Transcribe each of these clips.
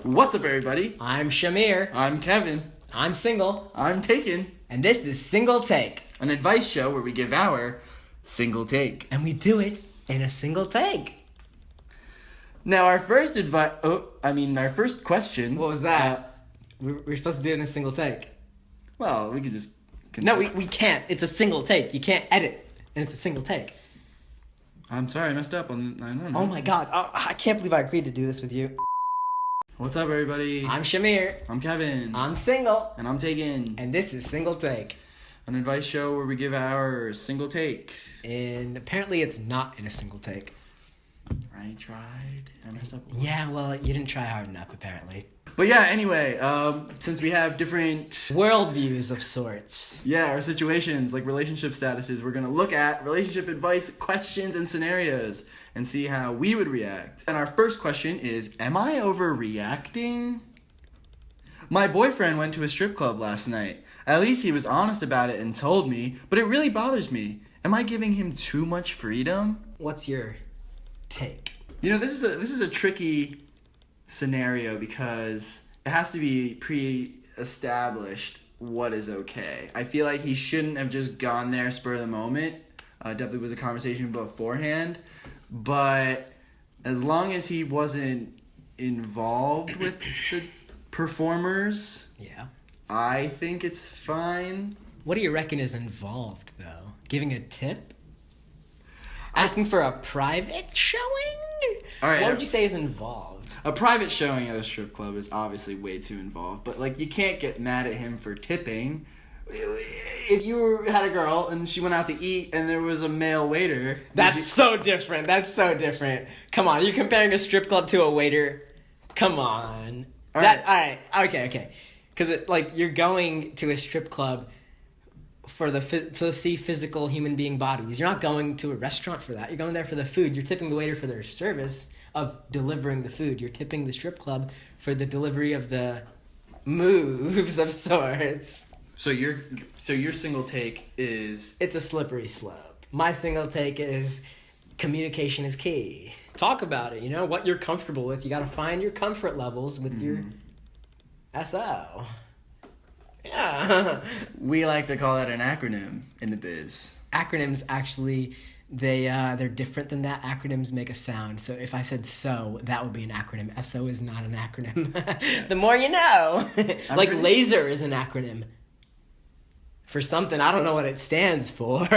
What's up, everybody? I'm Shahmeer. I'm Kevin. I'm single. I'm Taken. And this is Single Take. An advice show where we give our single take. And we do it in a single take. Now, our first question. What was that? We're supposed to do it in a single take. Well, we could just... No, we can't. It's a single take. You can't edit. And it's a single take. I'm sorry, I messed up on... I don't know. Oh my god. I can't believe I agreed to do this with you. What's up, everybody? I'm Shahmeer. I'm Kevin. I'm single. And I'm Taken. And this is Single Take. An advice show where we give our single take. And apparently it's not in a single take. I tried. I messed up. Yeah, well, you didn't try hard enough, apparently. But yeah, anyway, since we have different... worldviews of sorts. Yeah, our situations, like relationship statuses, we're going to look at relationship advice, questions, and scenarios, and see how we would react. And our first question is, am I overreacting? My boyfriend went to a strip club last night. At least he was honest about it and told me, but it really bothers me. Am I giving him too much freedom? What's your take? You know, this is a tricky scenario because it has to be pre-established what is okay. I feel like he shouldn't have just gone there spur of the moment. Definitely was a conversation beforehand. But as long as he wasn't involved with the performers, yeah, I think it's fine. What do you reckon is involved, though? Giving a tip? Asking for a private showing? All right, what would you say is involved? A private showing at a strip club is obviously way too involved. But, like, you can't get mad at him for tipping. If you had a girl and she went out to eat and there was a male waiter... So different. That's so different. Come on, you're comparing a strip club to a waiter? Come on. All right. Okay. Because, you're going to a strip club to see physical human being bodies. You're not going to a restaurant for that. You're going there for the food. You're tipping the waiter for their service of delivering the food. You're tipping the strip club for the delivery of the moves of sorts. So your single take is... It's a slippery slope. My single take is communication is key. Talk about it, what you're comfortable with. You got to find your comfort levels with your SO. Yeah. We like to call that an acronym in the biz. Acronyms actually, they're different than that. Acronyms make a sound. So if I said so, that would be an acronym. SO is not an acronym. The more you know. Laser is an acronym. For something, I don't know what it stands for.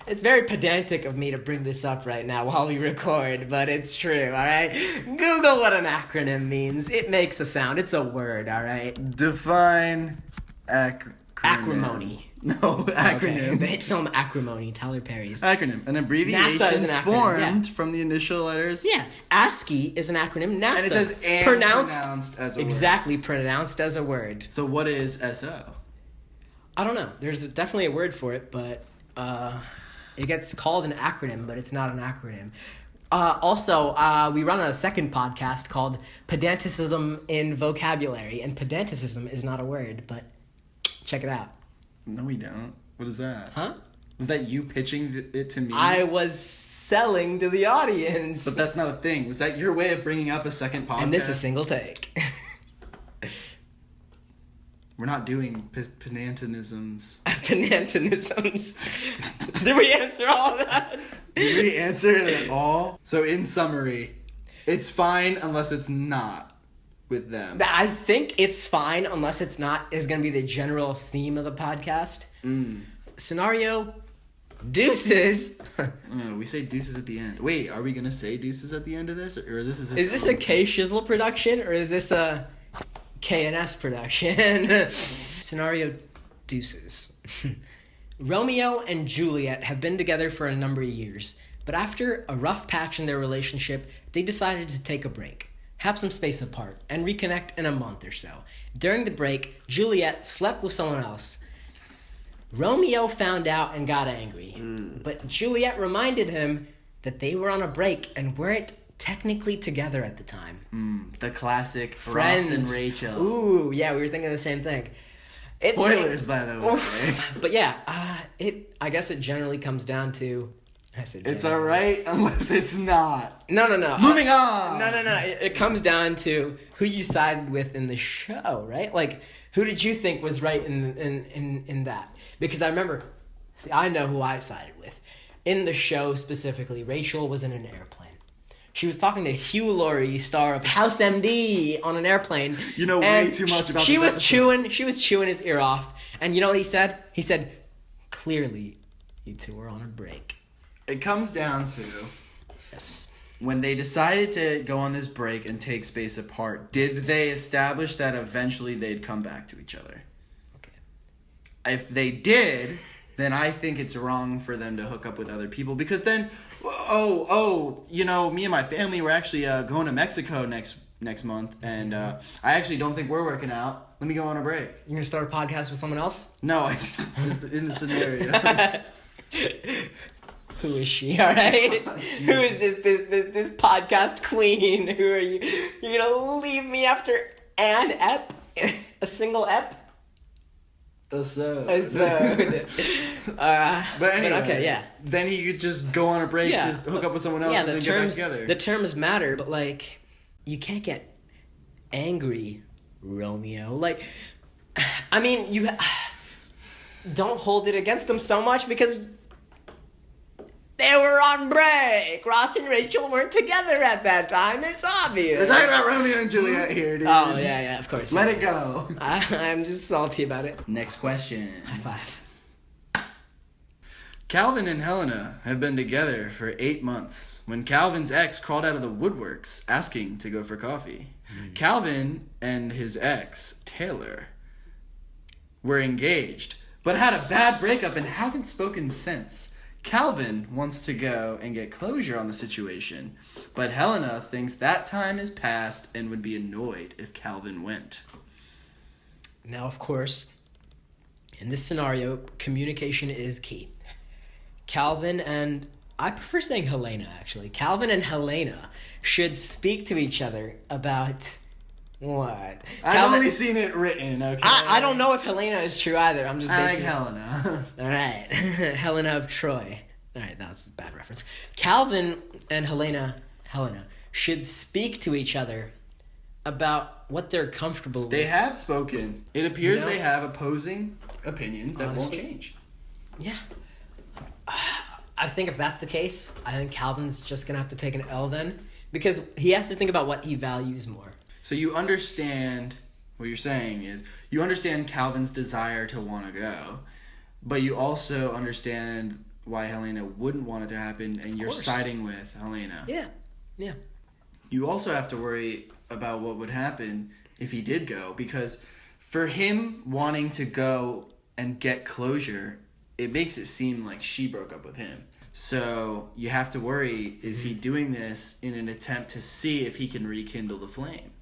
It's very pedantic of me to bring this up right now while we record, but it's true, all right? Google what an acronym means. It makes a sound. It's a word, all right? Define acronym. Acrimony. No, acronym. Okay. The hit film Acrimony, Tyler Perry's. Acronym. An abbreviation NASA is an acronym, formed from the initial letters. Yeah. ASCII is an acronym. NASA. And it says pronounced as a word. Exactly, pronounced as a word. So what is SO? I don't know. There's definitely a word for it, but it gets called an acronym, but it's not an acronym. Also, we run a second podcast called Pedanticism in Vocabulary, and pedanticism is not a word, but check it out. No, we don't. What is that? Huh? Was that you pitching it to me? I was selling to the audience. But that's not a thing. Was that your way of bringing up a second podcast? And this is single take. We're not doing pedantinisms. Pedantinisms. Did we answer all of that? Did we answer it at all? So in summary, it's fine unless it's not with them. I think it's fine unless it's not is going to be the general theme of the podcast. Scenario, deuces. We say deuces at the end. Wait, are we going to say deuces at the end of this? Or this is this a K-Shizzle production or is this a... K&S production. Scenario deuces. Romeo and Juliet have been together for a number of years, but after a rough patch in their relationship, they decided to take a break, have some space apart, and reconnect in a month or so. During the break, Juliet slept with someone else. Romeo found out and got angry, but Juliet reminded him that they were on a break and weren't technically together at the time. The classic Friends. Ross and Rachel. Ooh, yeah, we were thinking the same thing. Spoilers, by the way. But yeah, I guess it generally comes down to I said It's gender. alright unless it's not. No. Moving on! No. It comes down to who you sided with in the show, right? Like, who did you think was right in that? Because I remember, I know who I sided with. In the show specifically, Rachel was in an airplane. She was talking to Hugh Laurie, star of House MD, on an airplane. You know way too much about she this was episode. She was chewing his ear off. And you know what he said? He said, clearly, you two were on a break. It comes down to Yes. when they decided to go on this break and take space apart, did they establish that eventually they'd come back to each other? Okay. If they did, then I think it's wrong for them to hook up with other people, because then, you know, me and my family were actually going to Mexico next month, and I actually don't think we're working out. Let me go on a break. You're going to start a podcast with someone else? No, it's in the scenario. Who is she, all right? Who is this podcast queen? Who are you? You're going to leave me after an ep? A single ep? So. But anyway, okay, yeah. Then he could just go on a break to hook up with someone else and then get back together. The terms matter, but, like, you can't get angry, Romeo. Like, I mean, you don't hold it against them so much because they were on break. Ross and Rachel weren't together at that time. It's obvious. We're talking about Romeo and Juliet here, dude. Oh, yeah, of course. Let it go. I'm just salty about it. Next question. High five. Calvin and Helena have been together for 8 months when Calvin's ex crawled out of the woodworks asking to go for coffee. Calvin and his ex, Taylor, were engaged but had a bad breakup and haven't spoken since. Calvin wants to go and get closure on the situation, but Helena thinks that time is past and would be annoyed if Calvin went. Now, of course, in this scenario, communication is key. Calvin and... I prefer saying Helena, actually. Calvin and Helena should speak to each other about... What? I've only seen it written, okay? I don't know if Helena is true either. I'm just I basing like Helena. All right. Helena of Troy. All right, that was a bad reference. Calvin and Helena should speak to each other about what they're comfortable with. They have spoken. It appears You know, they have opposing opinions that won't honestly, change. Yeah. I think if that's the case, I think Calvin's just going to have to take an L then. Because he has to think about what he values more. So you understand, what you're saying is, you understand Calvin's desire to want to go, but you also understand why Helena wouldn't want it to happen, and you're siding with Helena. Yeah. You also have to worry about what would happen if he did go, because for him wanting to go and get closure, it makes it seem like she broke up with him. So you have to worry, is he doing this in an attempt to see if he can rekindle the flame?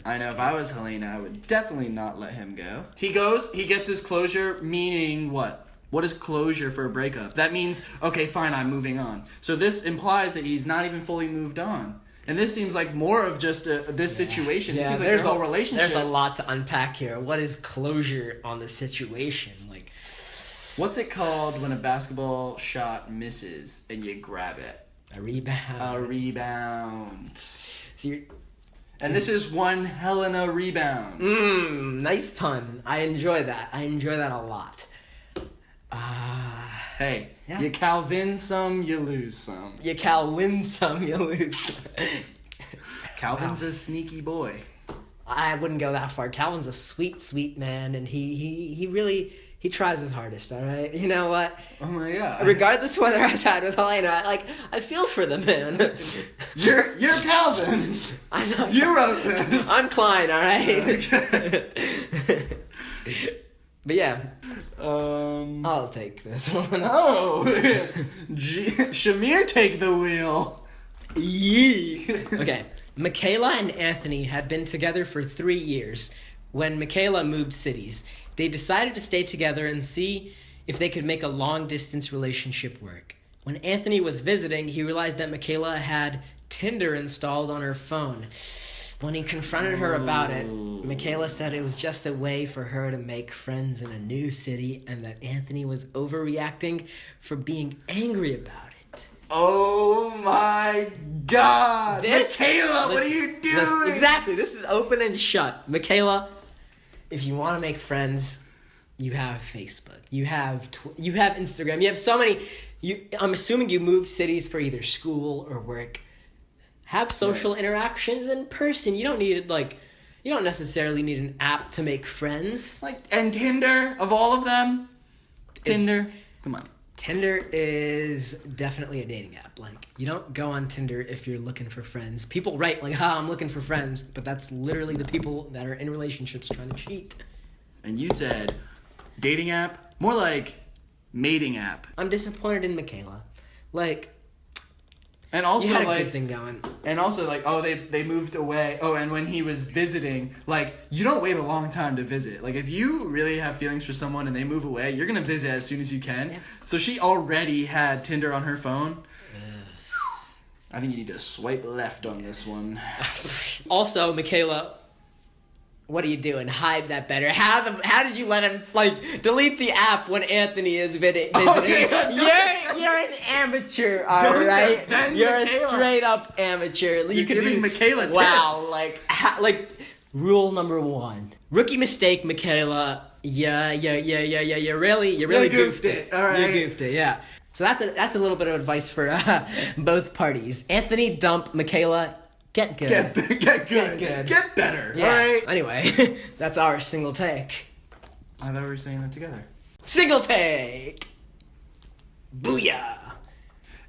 I know if I was Helena, I would definitely not let him go. He goes, he gets his closure, meaning what? What is closure for a breakup? That means, okay, fine, I'm moving on. So this implies that he's not even fully moved on. And this seems like more of just this situation. It seems like their whole relationship. There's a lot to unpack here. What is closure on the situation? Like, what's it called when a basketball shot misses and you grab it? A rebound. A rebound. So you're... And this is one Helena rebound. Nice pun. I enjoy that. I enjoy that a lot. Hey, yeah. You Calvin some, you lose some. You Cal win some, you lose some. Calvin's a sneaky boy. I wouldn't go that far. Calvin's a sweet, sweet man, and he really... He tries his hardest, all right? You know what? Oh my god. Regardless of whether I side with Helena, I feel for the man. You're Calvin. I'm not You wrote this. I'm Klein, all right? Okay. But yeah. I'll take this one. Oh. Shahmeer, take the wheel. Yee. Okay. Michaela and Anthony had been together for 3 years. When Michaela moved cities, they decided to stay together and see if they could make a long-distance relationship work. When Anthony was visiting, he realized that Michaela had Tinder installed on her phone. When he confronted her about it, Michaela said it was just a way for her to make friends in a new city and that Anthony was overreacting for being angry about Oh my God. Michaela, what are you doing? Exactly. This is open and shut. Michaela, if you want to make friends, you have Facebook. You have Instagram. You have so many. I'm assuming you moved cities for either school or work. Have social interactions in person. You don't necessarily need an app to make friends. And Tinder, of all of them. Tinder. Come on. Tinder is definitely a dating app. You don't go on Tinder if you're looking for friends. People write I'm looking for friends, but that's literally the people that are in relationships trying to cheat. And you said dating app? More like mating app. I'm disappointed in Michaela. And also, you had a good thing going. And also, they moved away. Oh, and when he was visiting, you don't wait a long time to visit. If you really have feelings for someone and they move away, you're going to visit as soon as you can. Yeah. So she already had Tinder on her phone. I think you need to swipe left on this one. Also, Michaela, what are you doing? Hide that better. How did you let him delete the app when Anthony is visiting? Okay, you're an amateur, all right? You're Michaela. A straight up amateur. You're giving Michaela tips. Wow, rule number 1. Rookie mistake, Michaela. Yeah. You really goofed it. All right. You goofed it. Yeah. So that's a little bit of advice for both parties. Anthony, dump. Michaela, get good. Get good. Get better. Yeah. All right. Anyway, that's our single take. I thought we were saying that together. Single take. Booyah.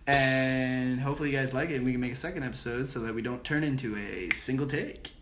And hopefully you guys like it and we can make a second episode so that we don't turn into a single take.